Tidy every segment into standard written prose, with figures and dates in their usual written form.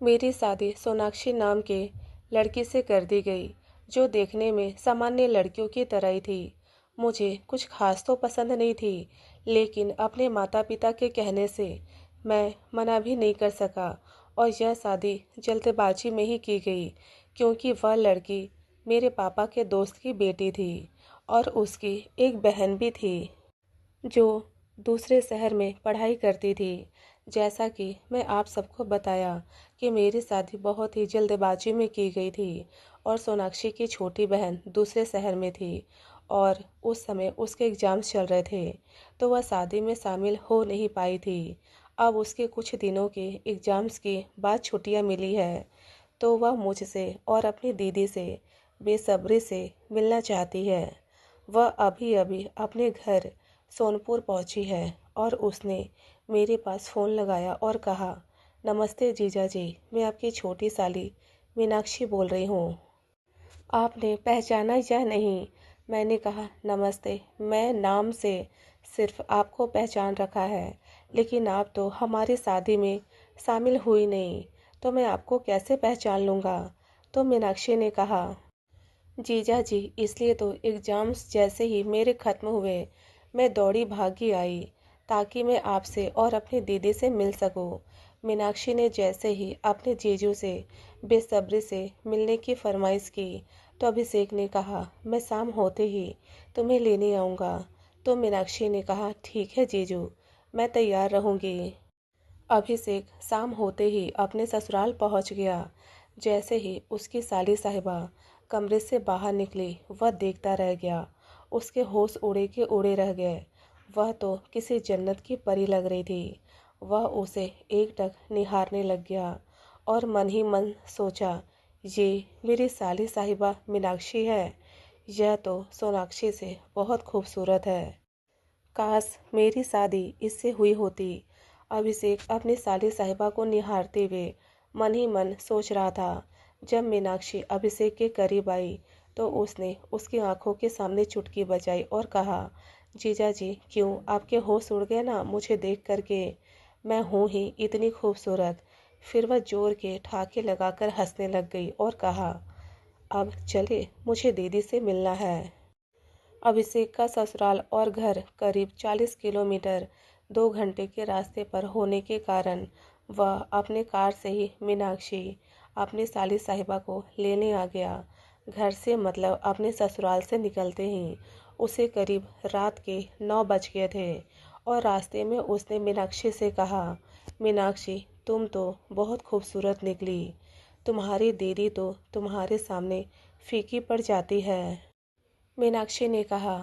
मेरी शादी सोनाक्षी नाम के लड़की से कर दी गई, जो देखने में सामान्य लड़कियों की तरह ही थी। मुझे कुछ खास तो पसंद नहीं थी, लेकिन अपने माता पिता के कहने से मैं मना भी नहीं कर सका और यह शादी जल्दबाजी में ही की गई, क्योंकि वह लड़की मेरे पापा के दोस्त की बेटी थी और उसकी एक बहन भी थी जो दूसरे शहर में पढ़ाई करती थी। जैसा कि मैं आप सबको बताया कि मेरी शादी बहुत ही जल्दबाजी में की गई थी और सोनाक्षी की छोटी बहन दूसरे शहर में थी और उस समय उसके एग्ज़ाम्स चल रहे थे, तो वह शादी में शामिल हो नहीं पाई थी। अब उसके कुछ दिनों के एग्ज़ाम्स की बाद छुट्टियां मिली है, तो वह मुझसे और अपनी दीदी से बेसब्री से मिलना चाहती है। वह अभी अभी अपने घर सोनपुर पहुंची है और उसने मेरे पास फ़ोन लगाया और कहा, नमस्ते जीजा जी, मैं आपकी छोटी साली मीनाक्षी बोल रही हूँ। आपने पहचाना या नहीं? मैंने कहा, नमस्ते, मैं नाम से सिर्फ आपको पहचान रखा है, लेकिन आप तो हमारी शादी में शामिल हुई नहीं, तो मैं आपको कैसे पहचान लूँगा? तो मीनाक्षी ने कहा, जीजा जी, इसलिए तो एग्ज़ाम्स जैसे ही मेरे ख़त्म हुए मैं दौड़ी भागी आई, ताकि मैं आपसे और अपनी दीदी से मिल सकूं। मीनाक्षी ने जैसे ही अपने जीजू से बेसब्री से मिलने की फरमाइश की, तो अभिषेक ने कहा, मैं शाम होते ही तुम्हें लेने आऊँगा। तो मीनाक्षी ने कहा, ठीक है जीजू, मैं तैयार रहूँगी। अभिषेक शाम होते ही अपने ससुराल पहुंच गया। जैसे ही उसकी साली साहिबा कमरे से बाहर निकली, वह देखता रह गया। उसके होश उड़े के उड़े रह गए। वह तो किसी जन्नत की परी लग रही थी। वह उसे एकटक निहारने लग गया और मन ही मन सोचा, ये मेरी साली साहिबा मीनाक्षी है। यह तो सोनाक्षी से बहुत खूबसूरत है। काश मेरी शादी इससे हुई होती। अभिषेक अपनी साली साहिबा को निहारते हुए मन ही मन सोच रहा था। जब मीनाक्षी अभिषेक के करीब आई, तो उसने उसकी आंखों के सामने चुटकी बजाई और कहा, जीजा जी, क्यों आपके होश उड़ गए ना मुझे देख करके? मैं हूँ ही इतनी खूबसूरत। फिर वह जोर के ठाके लगाकर हंसने लग गई और कहा, अब चले, मुझे दीदी से मिलना है। अभिषेक का ससुराल और घर करीब 40 किलोमीटर 2 घंटे के रास्ते पर होने के कारण वह अपने कार से ही मीनाक्षी अपनी साली साहिबा को लेने आ गया। घर से मतलब अपने ससुराल से निकलते ही उसे करीब रात के 9 बज गए थे और रास्ते में उसने मीनाक्षी से कहा, मीनाक्षी, तुम तो बहुत खूबसूरत निकली। तुम्हारी दीदी तो तुम्हारे सामने फीकी पड़ जाती है। मीनाक्षी ने कहा,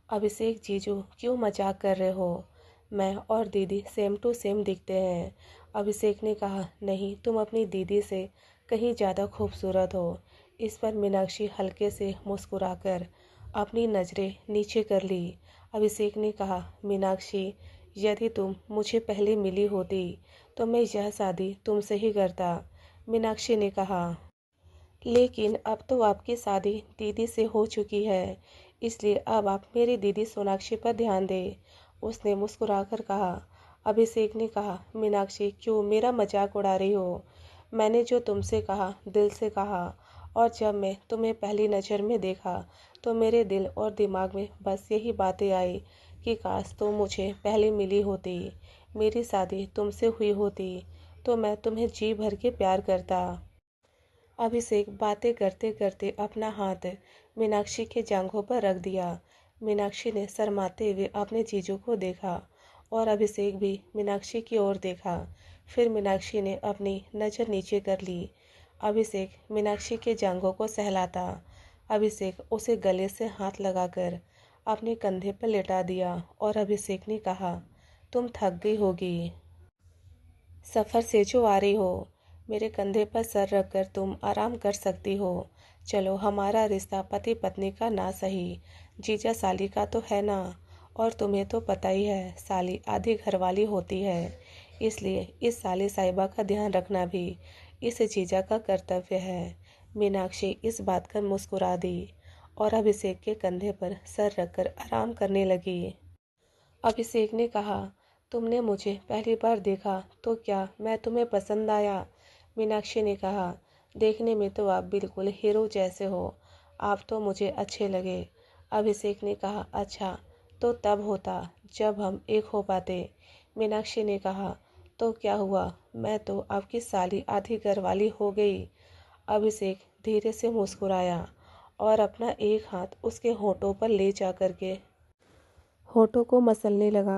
अभिषेक जीजू, क्यों मजाक कर रहे हो? मैं और दीदी सेम टू सेम दिखते हैं। अभिषेक ने कहा, नहीं, तुम अपनी दीदी से कहीं ज़्यादा खूबसूरत हो। इस पर मीनाक्षी हल्के से मुस्कुराकर अपनी नज़रें नीचे कर ली। अभिषेक ने कहा, मीनाक्षी, यदि तुम मुझे पहले मिली होती तो मैं यह शादी तुमसे ही करता। मीनाक्षी ने कहा, लेकिन अब तो आपकी शादी दीदी से हो चुकी है, इसलिए अब आप मेरी दीदी सोनाक्षी पर ध्यान दें। उसने मुस्कुराकर कहा। अभिषेक ने कहा, मीनाक्षी, क्यों मेरा मजाक उड़ा रही हो? मैंने जो तुमसे कहा दिल से कहा, और जब मैं तुम्हें पहली नज़र में देखा तो मेरे दिल और दिमाग में बस यही बातें आई कि काश तुम मुझे पहले मिली होती, मेरी शादी तुमसे हुई होती, तो मैं तुम्हें जी भर के प्यार करता। अभिषेक बातें करते करते अपना हाथ मीनाक्षी के जांघों पर रख दिया। मीनाक्षी ने शर्माते हुए अपने जीजू को देखा और अभिषेक भी मीनाक्षी की ओर देखा। फिर मीनाक्षी ने अपनी नज़र नीचे कर ली। अभिषेक मीनाक्षी के जांघों को सहलाता। अभिषेक उसे गले से हाथ लगाकर अपने कंधे पर लेटा दिया और अभिषेक ने कहा, तुम थक गई होगी सफ़र से जो आ रही हो। मेरे कंधे पर सर रखकर तुम आराम कर सकती हो। चलो, हमारा रिश्ता पति पत्नी का ना सही, जीजा साली का तो है ना। और तुम्हें तो पता ही है, साली आधी घरवाली होती है, इसलिए इस साली साहिबा का ध्यान रखना भी इस जीजा का कर्तव्य है। मीनाक्षी इस बात कर मुस्कुरा दी और अभिषेक के कंधे पर सर रखकर आराम करने लगी। अभिषेक ने कहा, तुमने मुझे पहली बार देखा तो क्या मैं तुम्हें पसंद आया? मीनाक्षी ने कहा, देखने में तो आप बिल्कुल हीरो जैसे हो। आप तो मुझे अच्छे लगे। अभिषेक ने कहा, अच्छा, तो तब होता जब हम एक हो पाते। मीनाक्षी ने कहा, तो क्या हुआ, मैं तो आपकी साली आधी घरवाली हो गई। अभिषेक धीरे से मुस्कुराया और अपना एक हाथ उसके होठों पर ले जा करके होठों को मसलने लगा।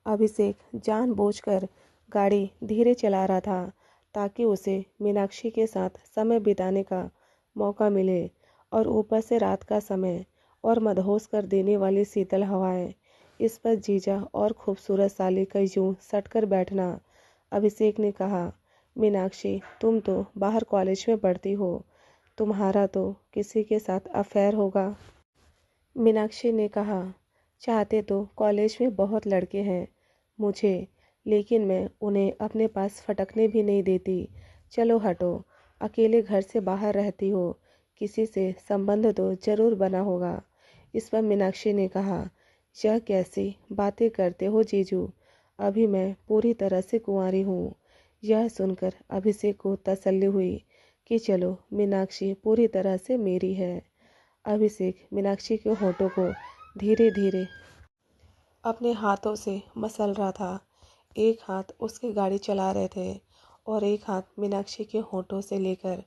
अभिषेक जानबूझकर गाड़ी धीरे चला रहा था ताकि उसे मीनाक्षी के साथ समय बिताने का मौका मिले, और ऊपर से रात का समय और मदहोश कर देने वाली शीतल हवाएं, इस पर जीजा और खूबसूरत साली का यूं सटकर बैठना। अभिषेक ने कहा, मीनाक्षी, तुम तो बाहर कॉलेज में पढ़ती हो, तुम्हारा तो किसी के साथ अफेयर होगा। मीनाक्षी ने कहा, चाहते तो कॉलेज में बहुत लड़के हैं मुझे, लेकिन मैं उन्हें अपने पास फटकने भी नहीं देती। चलो हटो, अकेले घर से बाहर रहती हो, किसी से संबंध तो जरूर बना होगा। इस पर मीनाक्षी ने कहा, यह कैसी बातें करते हो जीजू, अभी मैं पूरी तरह से कुंवारी हूँ। यह सुनकर अभिषेक को तसल्ली हुई कि चलो, मीनाक्षी पूरी तरह से मेरी है। अभिषेक मीनाक्षी के होठों को धीरे धीरे अपने हाथों से मसल रहा था। एक हाथ उसकी गाड़ी चला रहे थे और एक हाथ मीनाक्षी के होठों से लेकर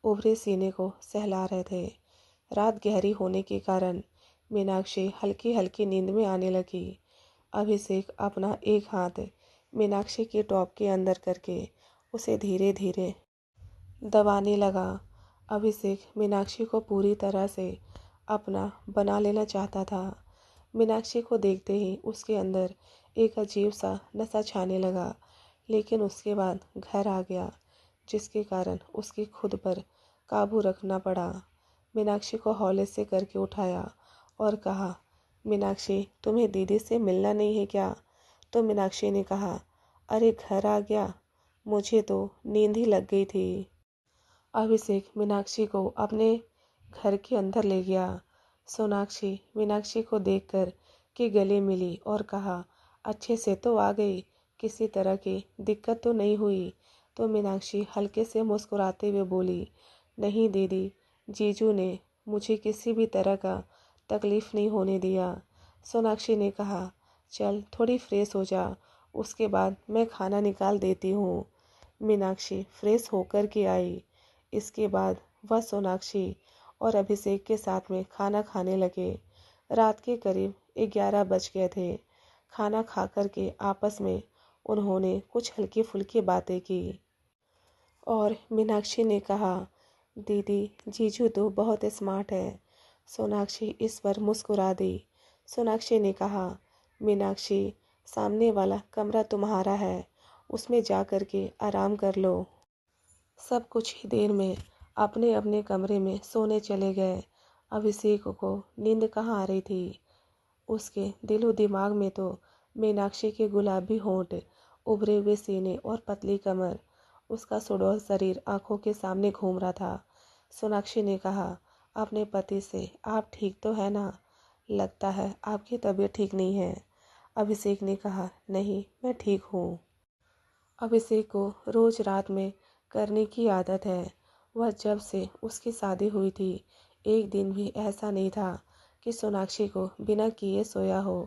उभरे सीने को सहला रहे थे। रात गहरी होने के कारण मीनाक्षी हल्की हल्की नींद में आने लगी। अभिषेक अपना एक हाथ मीनाक्षी के टॉप के अंदर करके उसे धीरे धीरे दबाने लगा। अभिषेक मीनाक्षी को पूरी तरह से अपना बना लेना चाहता था। मीनाक्षी को देखते ही उसके अंदर एक अजीब सा नशा छाने लगा, लेकिन उसके बाद घर आ गया, जिसके कारण उसकी खुद पर काबू रखना पड़ा। मीनाक्षी को हौले से करके उठाया और कहा, मीनाक्षी, तुम्हें दीदी से मिलना नहीं है क्या? तो मीनाक्षी ने कहा, अरे घर आ गया, मुझे तो नींद ही लग गई थी। अभिषेक मीनाक्षी को अपने घर के अंदर ले गया। सोनाक्षी मीनाक्षी को देखकर के गले मिली और कहा, अच्छे से तो आ गई, किसी तरह की दिक्कत तो नहीं हुई? तो मीनाक्षी हल्के से मुस्कुराते हुए बोली, नहीं दीदी, जीजू ने मुझे किसी भी तरह का तकलीफ नहीं होने दिया। सोनाक्षी ने कहा, चल थोड़ी फ्रेश हो जा, उसके बाद मैं खाना निकाल देती हूँ। मीनाक्षी फ्रेश होकर के आई। इसके बाद वह सोनाक्षी और अभिषेक के साथ में खाना खाने लगे। रात के करीब 11 बज गए थे। खाना खा कर के आपस में उन्होंने कुछ हल्की फुल्की बातें की और मीनाक्षी ने कहा, दीदी, जीजू तो बहुत स्मार्ट है। सोनाक्षी इस पर मुस्कुरा दी। सोनाक्षी ने कहा, मीनाक्षी, सामने वाला कमरा तुम्हारा है, उसमें जा कर के आराम कर लो। सब कुछ ही देर में अपने अपने कमरे में सोने चले गए। अभिषेक को नींद कहाँ आ रही थी। उसके दिलो दिमाग में तो मीनाक्षी के गुलाबी होंठ, उभरे हुए सीने और पतली कमर, उसका सुडौल शरीर आंखों के सामने घूम रहा था। सोनाक्षी ने कहा अपने पति से, आप ठीक तो है ना? लगता है आपकी तबीयत ठीक नहीं है। अभिषेक ने कहा, नहीं, मैं ठीक हूँ। अभिषेक को रोज रात में करने की आदत है। वह जब से उसकी शादी हुई थी, एक दिन भी ऐसा नहीं था कि सोनाक्षी को बिना किए सोया हो।